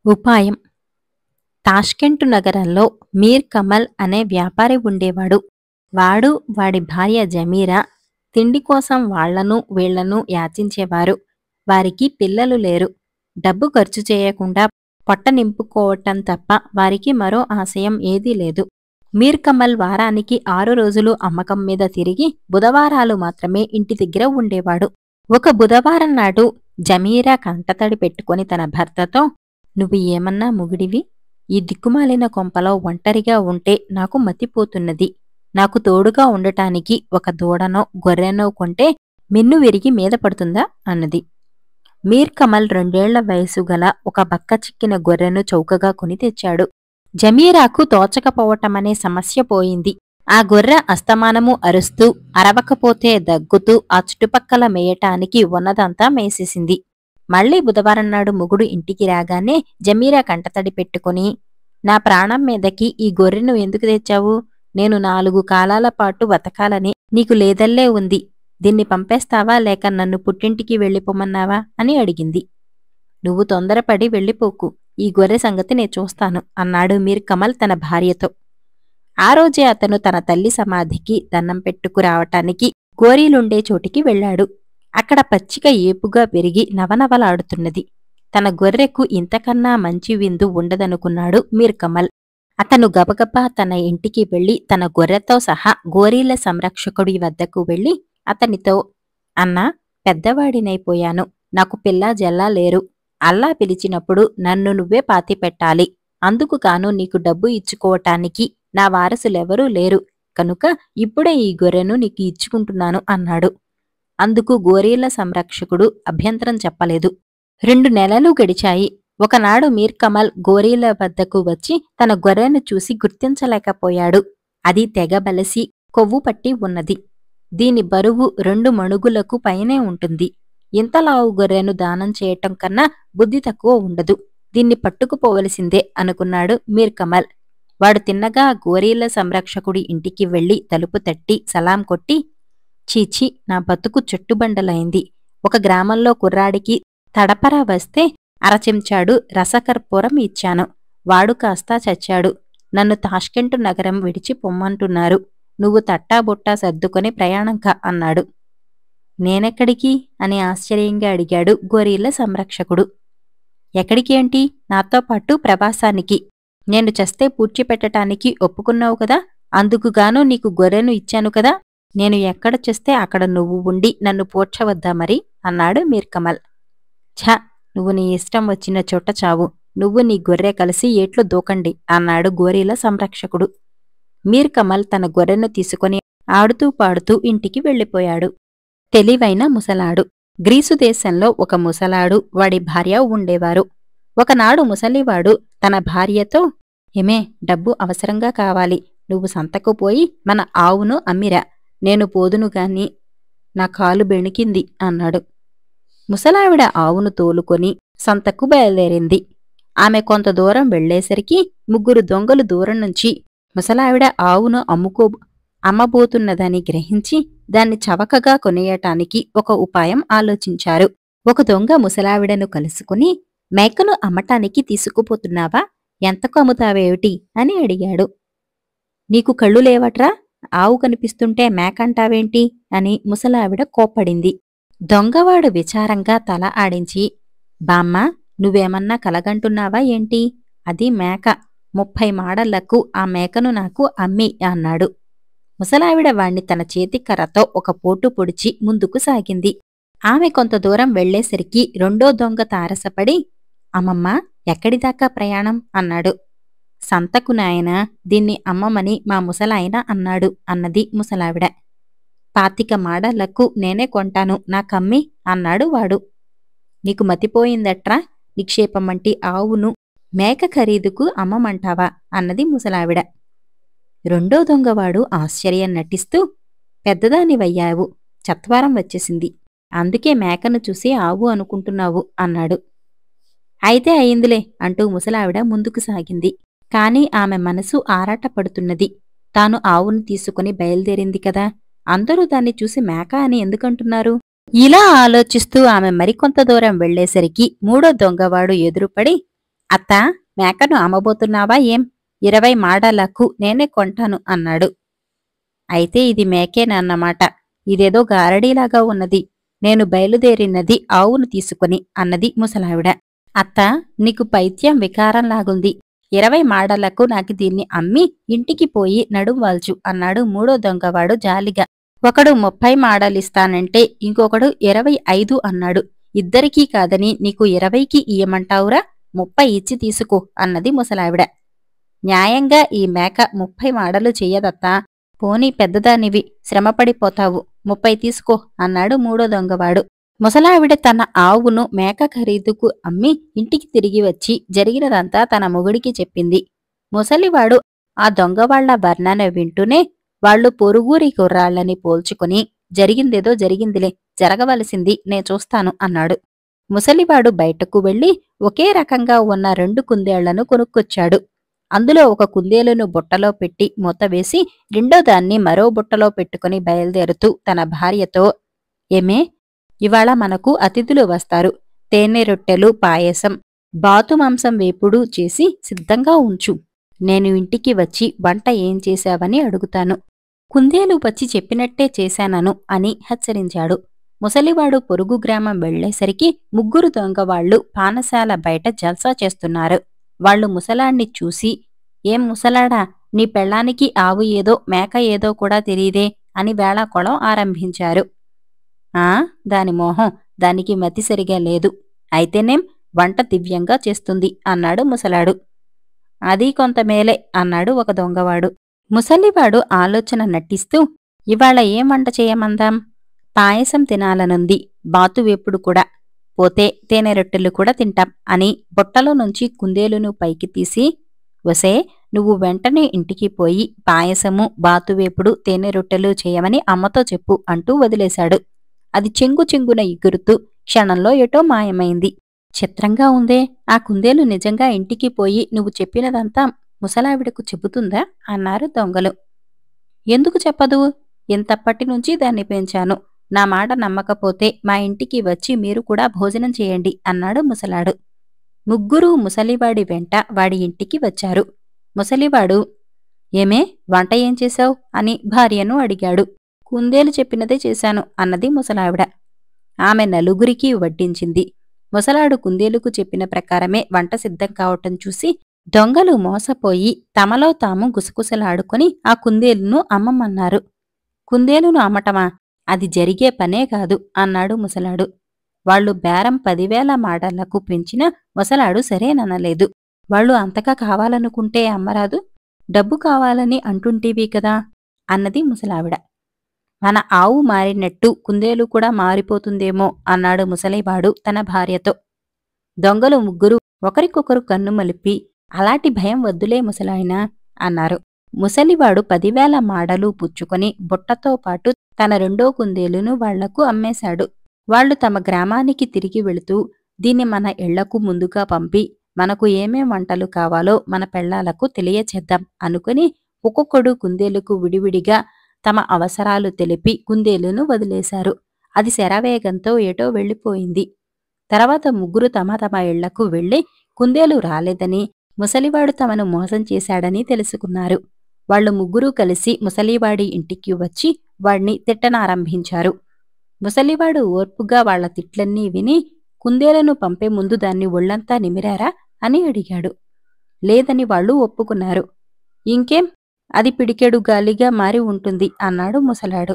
ఉపాయం. తాష్కెంటు నగరంలో మీర్ కమల్ అనే వ్యాపారి ఉండేవాడు. వాడు వాడి భార్య జమీరా తిండి కోసం వాళ్లను వీళ్లను యాచించేవారు. వారికి పిల్లలు లేరు. డబ్బు ఖర్చు చేయకుండా పొట్ట నింపుకోవటం తప్ప వారికి మరో ఆశయం ఏదీ లేదు. మీర్ కమల్ వారానికి 6 రోజులు అమ్మకం మీద తిరిగి బుధవారాలు మాత్రమే ఇంటి దగ్గర ఉండేవాడు. ఒక బుధవారం నాడు జమీరా కంటతడి పెట్టుకుని తన భర్తతో, "నువ్వు ఏమన్నా మొగుడివి? ఈ దిక్కుమాలిన కొంపలో ఒంటరిగా ఉంటే నాకు మతిపోతున్నది. నాకు తోడుగా ఉండటానికి ఒక దూడనో గొర్రెనో కొంటే మిన్ను విరిగి మీద పడుతుందా?" అన్నది. మీర్ కమల్ 2 ఏళ్ల వయసు గల ఒక బక్క చిక్కిన గొర్రెను చౌకగా కొని తెచ్చాడు. జమీరాకు తోచకపోవటమనే సమస్య పోయింది. ఆ గొర్రె అస్తమానము అరుస్తూ, అరవకపోతే దగ్గుతూ ఆ చుట్టుపక్కల మేయటానికి ఉన్నదంతా మేసేసింది. మళ్లీ బుధవారం నాడు మొగుడు ఇంటికి రాగానే జమీరా కంటతడి పెట్టుకుని, "నా ప్రాణం మీదకి ఈ గొర్రెను ఎందుకు తెచ్చావు? నేను 4 కాలాల పాటు బతకాలని నీకు లేదల్లే ఉంది. దీన్ని పంపేస్తావా లేక నన్ను పుట్టింటికి వెళ్ళిపోమన్నావా?" అని అడిగింది. "నువ్వు తొందరపడి వెళ్ళిపోకు. ఈ గొర్రె సంగతి నే చూస్తాను" అన్నాడు మీర్ కమల్ తన భార్యతో. ఆ రోజే అతను తన తల్లి సమాధికి దన్నం పెట్టుకు రావటానికి గోరీలుండే చోటికి వెళ్లాడు. అక్కడ పచ్చిక ఏపుగా పెరిగి నవనవలాడుతున్నది. తన గొర్రెకు ఇంతకన్నా మంచి విందు ఉండదనుకున్నాడు మీర్ కమల్. అతను గబగబా తన ఇంటికి వెళ్లి తన గొర్రెతో సహా గోరీల సంరక్షకుడి వద్దకు వెళ్లి అతనితో, "అన్నా, పెద్దవాడినైపోయాను. నాకు పిల్లా జల్లా లేరు. అల్లా పిలిచినప్పుడు నన్ను నువ్వే పాతిపెట్టాలి. అందుకు గాను నీకు డబ్బు ఇచ్చుకోవటానికి నా వారసులెవరూ లేరు. కనుక ఇప్పుడే ఈ గొర్రెను నీకు ఇచ్చుకుంటున్నాను" అన్నాడు. అందుకు గోరీల సంరక్షకుడు అభ్యంతరం చెప్పలేదు. 2 నెలలు గడిచాయి. ఒకనాడు మీర్ కమల్ గోరీల వద్దకు వచ్చి తన గొర్రెను చూసి గుర్తించలేకపోయాడు. అది తెగబలసి కొవ్వు పట్టి ఉన్నది. దీని బరువు 2 మణుగులకు పైనే ఉంటుంది. ఇంతలావు గొర్రెను దానం చేయటం కన్నా బుద్ధి తక్కువ ఉండదు. దీన్ని పట్టుకుపోవలసిందే అనుకున్నాడు మీర్ కమల్. వాడు తిన్నగా గోరీల సంరక్షకుడి ఇంటికి వెళ్లి తలుపు తట్టి సలాం కొట్టి, "చీచి, నా బతుకు చెట్టుబండలైంది. ఒక గ్రామంలో కుర్రాడికి తడపరా వస్తే అరచెంచాడు రసకర్పూరం ఇచ్చాను. వాడు కాస్తా చచ్చాడు. నన్ను తాష్కెంటు నగరం విడిచి పొమ్మంటున్నారు. నువ్వు తట్టాబుట్టా సర్దుకొని ప్రయాణంకా" అన్నాడు. "నేనెక్కడికి?" అని ఆశ్చర్యంగా అడిగాడు గోరీల సంరక్షకుడు. "ఎక్కడికి ఏంటి? నాతో పాటు ప్రవాసానికి. నేను చస్తే పూడ్చిపెట్టటానికి ఒప్పుకున్నావు కదా, అందుకుగాను నీకు గొర్రెను ఇచ్చాను కదా. నేను ఎక్కడ చేస్తే అక్కడ నువ్వు ఉండి నన్ను పూడ్చవద్దా మరి?" అన్నాడు మీర్ కమల్. "ఛ, నువ్వు నీ ఇష్టం వచ్చిన చోట చావు. నువ్వు నీ గొర్రె కలిసి ఏట్లో దూకండి" అన్నాడు గోరీల సంరక్షకుడు. మీర్ కమల్ తన గొర్రెను తీసుకుని ఆడుతూ పాడుతూ ఇంటికి వెళ్ళిపోయాడు. తెలివైన ముసలాడు. గ్రీసు దేశంలో ఒక ముసలాడు, వాడి భార్య ఉండేవారు. ఒకనాడు ముసలివాడు తన భార్యతో, "ఏమే, డబ్బు అవసరంగా కావాలి. నువ్వు సంతకు పోయి మన ఆవును అమ్మిరా. నేను పోదునుగాని నా కాలు బెణికింది" అన్నాడు. ముసలావిడ ఆవును తోలుకొని సంతకు బయలుదేరింది. ఆమె కొంత దూరం వెళ్లేసరికి 3 దొంగలు దూరం నుంచి ముసలావిడ ఆవును అమ్మబోతున్నదని గ్రహించి దాన్ని చవకగా కొనేయటానికి ఒక ఉపాయం ఆలోచించారు. ఒక దొంగ ముసలావిడను కలుసుకుని, "మేకను అమ్మటానికి తీసుకుపోతున్నావా? ఎంతకు అమ్ముతావేమిటి?" అని అడిగాడు. "నీకు కళ్ళు లేవట్రా? ఆవు కనిపిస్తుంటే మేకంటావేంటి?" అని ముసలావిడ కోప్పడింది. దొంగవాడు విచారంగా తల ఆడించి, "బామ్మా, నువ్వేమన్నా కలగంటున్నావా ఏంటి? అది మేక. 30 మాడళ్లకు ఆ మేకను నాకు అమ్మి" అన్నాడు. ముసలావిడ వాణ్ణి తన చేతికర్రతో ఒక పోటు పొడిచి ముందుకు సాగింది. ఆమె కొంత దూరం వెళ్లేసరికి రెండో దొంగ తారసపడి, "అమ్మమ్మా, ఎక్కడిదాకా ప్రయాణం?" అన్నాడు. "సంతకు నాయనా, దీన్ని అమ్మమని మా ముసలాయన అన్నాడు" అన్నది ముసలావిడ. "25 మాడళ్లకు నేనే కొంటాను, నాకమ్మి" అన్నాడు వాడు. "నీకు మతిపోయిందట్రా? నిక్షేపమంటి ఆవును మేక ఖరీదుకు అమ్మమంటావా?" అన్నది ముసలావిడ. రెండో దొంగవాడు ఆశ్చర్యం నటిస్తూ, "పెద్దదానివయ్యావు, చత్వారం వచ్చేసింది. అందుకే మేకను చూసి ఆవు అనుకుంటున్నావు" అన్నాడు. "అయితే అయిందిలే" అంటూ ముసలావిడ ముందుకు సాగింది. కాని ఆమె మనసు ఆరాటపడుతున్నది. తాను ఆవును తీసుకుని బయలుదేరింది కదా, అందరూ దాన్ని చూసి మేక అని ఎందుకంటున్నారు? ఇలా ఆలోచిస్తూ ఆమె మరికొంత దూరం వెళ్లేసరికి మూడో దొంగవాడు ఎదురుపడి, అత్తా, మేకను అమ్మబోతున్నావా ఏం? 20 మాడలకు నేనే కొంటాను అన్నాడు. అయితే ఇది మేకేనన్నమాట. ఇదేదో గారడీలాగా ఉన్నది. నేను బయలుదేరినది ఆవును తీసుకుని అన్నది ముసలావిడ. అత్తా, నీకు పైత్యం వికారంలాగుంది. 20 మాడలకు నాకు దీన్ని అమ్మి ఇంటికి పోయి నడుం వాల్చు అన్నాడు మూడో దొంగవాడు జాలిగా. ఒకడు 30 మాడలిస్తానంటే ఇంకొకడు 25 అన్నాడు. ఇద్దరికీ కాదని నీకు 20కి ఇయ్యమంటావురా? 30 ఇచ్చి తీసుకో అన్నది ముసలావిడ. న్యాయంగా ఈ మేక 30 మాడలు చెయ్యదత్తా. పోనీ పెద్దదానివి, శ్రమపడిపోతావు, 30 తీసుకో అన్నాడు మూడో దొంగవాడు. ముసలావిడ తన ఆవును మేక ఖరీదుకు అమ్మి ఇంటికి తిరిగి వచ్చి జరిగినదంతా తన మొగుడికి చెప్పింది. ముసలివాడు ఆ దొంగవాళ్ల వర్ణన వింటూనే వాళ్లు పొరుగురి కుర్రాళ్ళని పోల్చుకుని జరిగిందేదో జరిగిందిలే, జరగవలసింది నే చూస్తాను అన్నాడు. ముసలివాడు బయటకు వెళ్లి ఒకే రకంగా ఉన్న 2 కుందేళ్లను కొనుక్కొచ్చాడు. అందులో ఒక కుందేలును బుట్టలో పెట్టి మూతవేసి రెండో దాన్ని మరో బుట్టలో పెట్టుకుని బయలుదేరుతూ తన భార్యతో, ఏమే, ఇవాళ మనకు అతిథులు వస్తారు. తేనె రొట్టెలు, పాయసం, బాతుమాంసం వేపుడు చేసి సిద్ధంగా ఉంచు. నేను ఇంటికి వచ్చి వంట ఏం చేశావని అడుగుతాను. కుందేలు వచ్చి చెప్పినట్టే చేశానను అని హెచ్చరించాడు. ముసలివాడు పొరుగు గ్రామం వెళ్లేసరికి 3 దొంగవాళ్లు పానశాల బయట జల్సా చేస్తున్నారు. వాళ్లు ముసలాణ్ణి చూసి, ఏం ముసలాడా, నీ పెళ్ళానికి ఆవు ఏదో మేక ఏదో కూడా తెలీదే అని వేళాకొళం ఆరంభించారు. ఆ, దాని మోహం, దానికి మతి సరిగా లేదు. అయితేనేం, వంట దివ్యంగా చేస్తుంది అన్నాడు ముసలాడు. అదీ కొంతమేలే అన్నాడు ఒక దొంగవాడు. ముసలివాడు ఆలోచన నటిస్తూ, ఇవాళ ఏం వంట చేయమందాం? పాయసం తినాలనుంది, బాతువేపుడు కూడా, పోతే తేనె రొట్టెలు కూడా తింటాం అని బుట్టలో నుంచి కుందేలును పైకి తీసి, వసే, నువ్వు వెంటనే ఇంటికి పోయి పాయసము, బాతువేపుడు, తేనె రొట్టెలు చేయమని అమ్మతో చెప్పు అంటూ వదిలేశాడు. అది చెంగు చెంగున ఎగురుతూ క్షణంలో ఎటో మాయమైంది. చిత్రంగా ఉందే, ఆ కుందేలు నిజంగా ఇంటికి పోయి నువ్వు చెప్పినదంతా ముసలావిడకు చెబుతుందా అన్నారు దొంగలు. ఎందుకు చెప్పదు? ఇంతప్పటినుంచి దాన్ని పెంచాను. నా మాట నమ్మకపోతే మా ఇంటికి వచ్చి మీరు కూడా భోజనం చేయండి అన్నాడు ముసలాడు. 3 ముసలివాడి వెంట వాడి ఇంటికి వచ్చారు. ముసలివాడు, ఏమే, వంట ఏం చేశావు అని భార్యను అడిగాడు. కుందేలు చెప్పినదే చేశాను అన్నది ముసలావిడ. ఆమె నలుగురికి వడ్డించింది. ముసలాడు కుందేలుకు చెప్పిన ప్రకారమే వంట సిద్ధం కావటం చూసి దొంగలు మోసపోయి తమలో తాము గుసగుసలాడుకుని ఆ కుందేలును అమ్మమన్నారు. కుందేలును అమ్మటమా? అది జరిగే పనే కాదు అన్నాడు ముసలాడు. వాళ్లు బేరం 10,000 మాటలకు పెంచినా ముసలాడు సరేననలేదు. వాళ్ళు అంతగా కావాలనుకుంటే అమ్మరాదు, డబ్బు కావాలని అంటుంటీవీ కదా అన్నది ముసలావిడ. మన ఆవు మారినట్టు కుందేలు కూడా మారిపోతుందేమో అన్నాడు ముసలివాడు తన భార్యతో. దొంగలు 3 ఒకరికొకరు కన్ను మలిపి, అలాంటి భయం వద్దులే ముసలాయనా అన్నారు. ముసలివాడు 10,000 మాడలు పుచ్చుకొని బుట్టతో పాటు తన రెండో కుందేలును వాళ్లకు అమ్మేశాడు. వాళ్లు తమ గ్రామానికి తిరిగి వెళుతూ, దీన్ని మన ఇళ్లకు ముందుగా పంపి మనకు ఏమేం వంటలు కావాలో మన పెళ్లాలకు తెలియచేద్దాం అనుకుని ఒక్కొక్కడు కుందేలుకు విడివిడిగా తమ అవసరాలు తెలిపి కుందేలును వదిలేశారు. అది శరవేగంతో ఏటో వెళ్లిపోయింది. తర్వాత 3 తమ తమ ఇళ్లకు వెళ్లి కుందేలు రాలేదని, ముసలివాడు తమను మోసం చేశాడని తెలుసుకున్నారు. వాళ్లు 3 కలిసి ముసలివాడి ఇంటికి వచ్చి వాణ్ణి తిట్టనారంభించారు. ముసలివాడు ఓర్పుగా వాళ్ల తిట్లన్నీ విని, కుందేలును పంపే ముందు దాన్ని ఒళ్లంతా నిమిరారా అని అడిగాడు. లేదని వాళ్లు ఒప్పుకున్నారు. ఇంకేం, అది పిడికెడు గాలిగా మారి ఉంటుంది అన్నాడు ముసలాడు.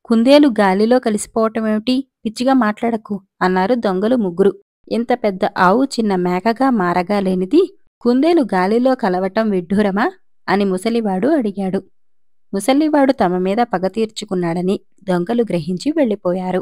కుందేలు గాలిలో కలిసిపోవటమేమిటి? పిచ్చిగా మాట్లాడకు అన్నారు దొంగలు 3. ఇంత పెద్ద ఆవు చిన్న మేకగా మారగాలేనిది కుందేలు గాలిలో కలవటం విడ్డూరమా అని ముసలివాడు అడిగాడు. ముసలివాడు తమ మీద పగ తీర్చుకున్నాడని దొంగలు గ్రహించి వెళ్ళిపోయారు.